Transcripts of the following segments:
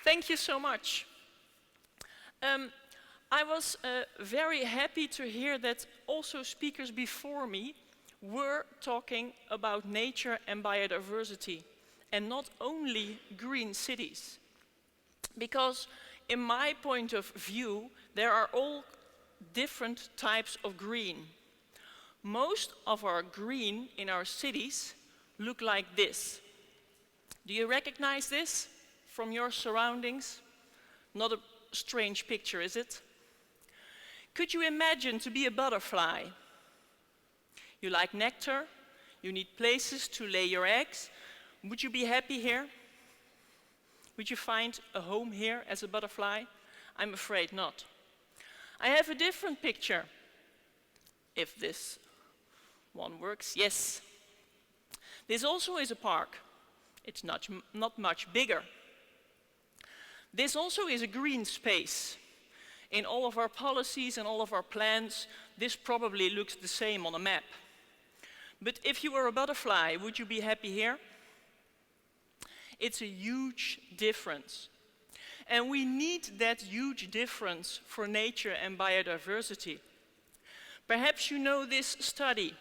Thank you so much. I was very happy to hear that also speakers before me were talking about nature and biodiversity, and not only green cities. Because in my point of view, there are all different types of green. Most of our green in our cities look like this. Do you recognize this from your surroundings? Not a strange picture, is it? Could you imagine to be a butterfly? You like nectar, you need places to lay your eggs. Would you be happy here? Would you find a home here as a butterfly? I'm afraid not. I have a different picture. If this one works, yes. This also is a park. It's not much bigger. This also is a green space. In all of our policies and all of our plans, this probably looks the same on a map. But if you were a butterfly, would you be happy here? It's a huge difference. And we need that huge difference for nature and biodiversity. Perhaps you know this study.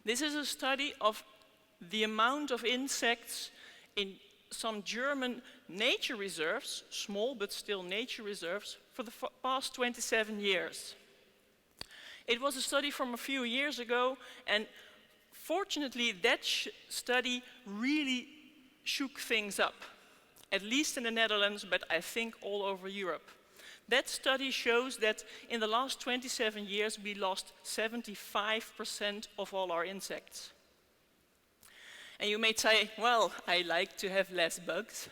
This is a study of the amount of insects in some German nature reserves, small but still nature reserves, for the past 27 years. It was a study from a few years ago, and fortunately that study really shook things up, at least in the Netherlands, but I think all over Europe. That study shows that in the last 27 years we lost 75% of all our insects. And you may say, well, I like to have less bugs.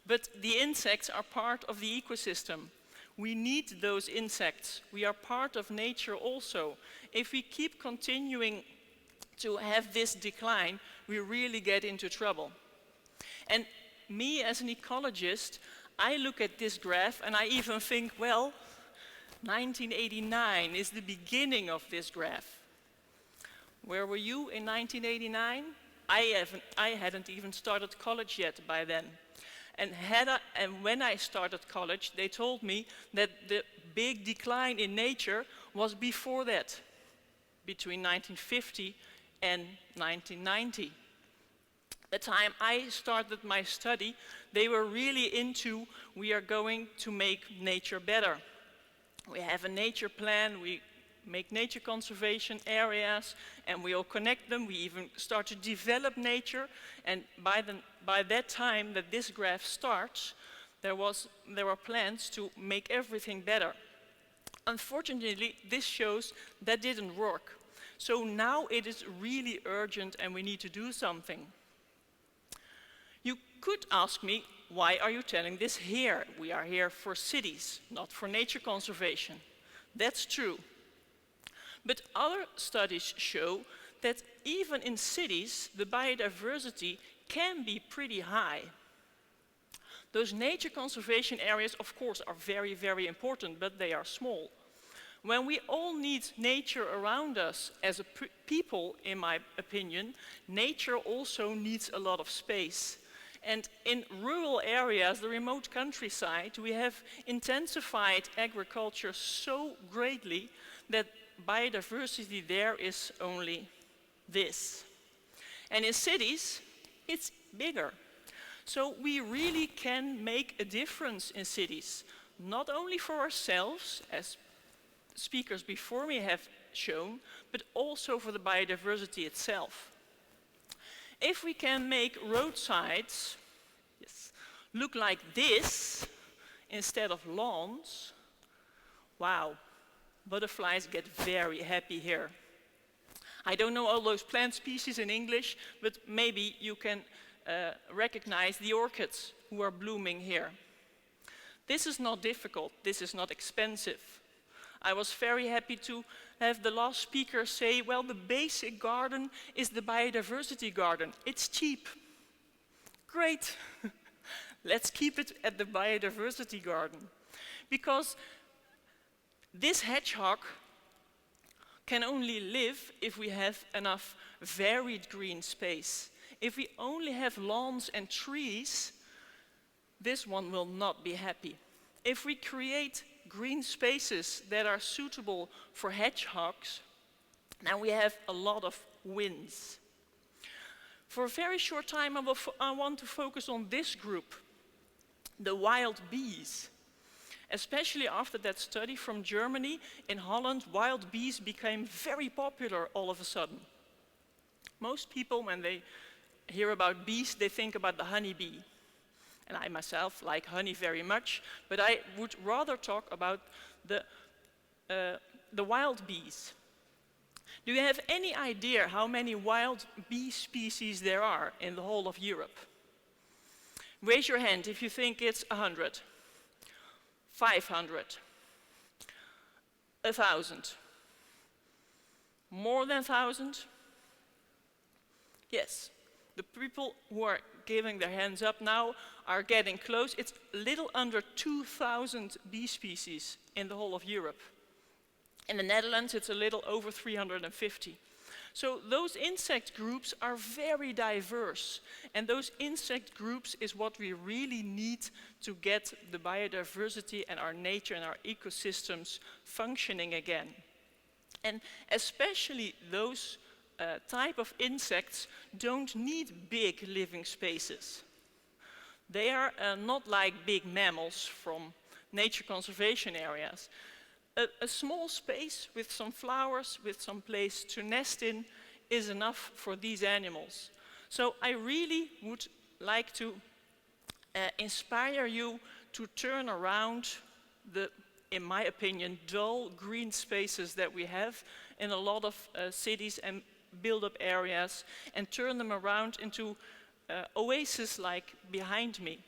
But the insects are part of the ecosystem. We need those insects. We are part of nature also. If we keep continuing to have this decline, we really get into trouble. And me as an ecologist, I look at this graph and I even think, well, 1989 is the beginning of this graph. Where were you in 1989? I hadn't even started college yet by then. And when I started college, they told me that the big decline in nature was before that, between 1950 and 1990. The time I started my study, they were really into, we are going to make nature better. We have a nature plan, we make nature conservation areas, and we all connect them. We even start to develop nature, and by that time that this graph starts, there were plans to make everything better. Unfortunately, this shows that didn't work. So now it is really urgent and we need to do something. You could ask me, why are you telling this here? We are here for cities, not for nature conservation. That's true. But other studies show that even in cities, the biodiversity can be pretty high. Those nature conservation areas, of course, are very, very important, but they are small. When we all need nature around us as a people, in my opinion, nature also needs a lot of space. And in rural areas, the remote countryside, we have intensified agriculture so greatly that biodiversity there is only this. And in cities, it's bigger. So we really can make a difference in cities, not only for ourselves, as speakers before me have shown, but also for the biodiversity itself. If we can make roadsides look like this instead of lawns, wow, butterflies get very happy here. I don't know all those plant species in English, but maybe you can recognize the orchids who are blooming here. This is not difficult, this is not expensive. I was very happy to have the last speaker say, well, the basic garden is the biodiversity garden. It's cheap. Great. Let's keep it at the biodiversity garden. Because this hedgehog can only live if we have enough varied green space. If we only have lawns and trees, this one will not be happy. If we create green spaces that are suitable for hedgehogs, now we have a lot of wins. For a very short time, I want to focus on this group, the wild bees. Especially after that study from Germany, in Holland, wild bees became very popular all of a sudden. Most people, when they hear about bees, they think about the honeybee. And I myself like honey very much, but I would rather talk about the wild bees. Do you have any idea how many wild bee species there are in the whole of Europe? Raise your hand if you think it's 100, 500, 1,000. More than 1,000? Yes. The people who are giving their hands up now are getting close. It's a little under 2,000 bee species in the whole of Europe. In the Netherlands, it's a little over 350. So those insect groups are very diverse. And those insect groups is what we really need to get the biodiversity and our nature and our ecosystems functioning again. And especially those type of insects don't need big living spaces. They are not like big mammals from nature conservation areas. A small space with some flowers, with some place to nest in, is enough for these animals. So I really would like to inspire you to turn around the, in my opinion, dull green spaces that we have in a lot of cities and build-up areas, and turn them around into oases like behind me.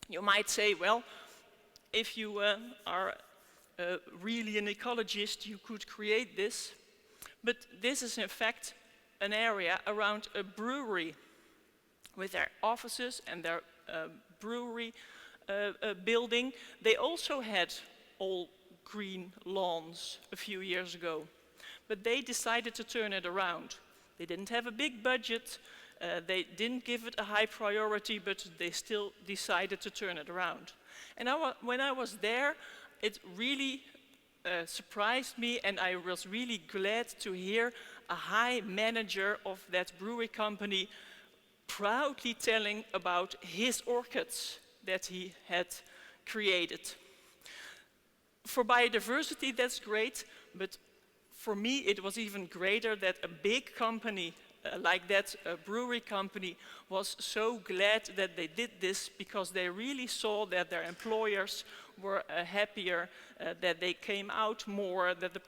You might say, well, if you are really an ecologist, you could create this. But this is in fact an area around a brewery with their offices and their brewery building. They also had all green lawns a few years ago, but they decided to turn it around. They didn't have a big budget, they didn't give it a high priority, but they still decided to turn it around. And when I was there, it really surprised me, and I was really glad to hear a high manager of that brewery company proudly telling about his orchids that he had created. For biodiversity, that's great, but for me it was even greater that a big company like that brewery company was so glad that they did this, because they really saw that their employers were happier, that they came out more, that the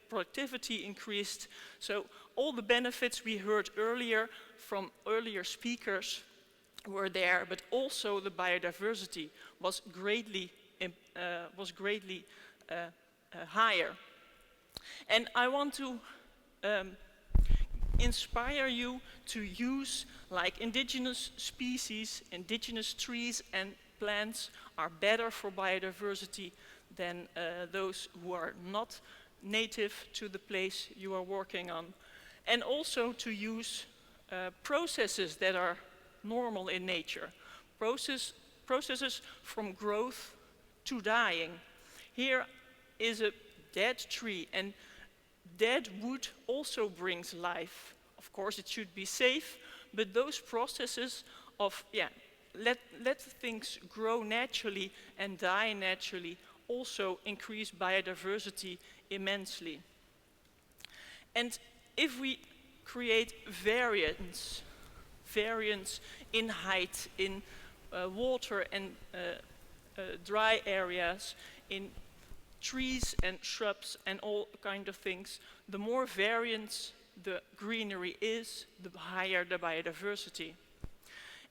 productivity increased. So all the benefits we heard earlier from earlier speakers were there, but also the biodiversity was greatly higher. And I want to inspire you to use, like, indigenous species, indigenous trees and plants are better for biodiversity than those who are not native to the place you are working on. And also to use processes that are normal in nature. Processes from growth to dying. Here is a dead tree, and dead wood also brings life. Of course, it should be safe, but those processes of, let things grow naturally and die naturally also increase biodiversity immensely. And if we create variance in height, in water and dry areas, in trees and shrubs and all kind of things, the more variance the greenery is, the higher the biodiversity.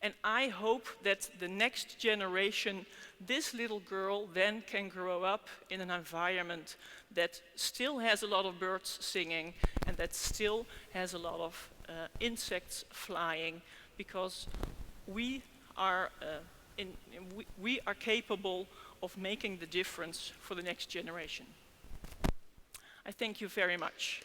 And I hope that the next generation, this little girl then can grow up in an environment that still has a lot of birds singing and that still has a lot of insects flying, because we are capable of making the difference for the next generation. I thank you very much.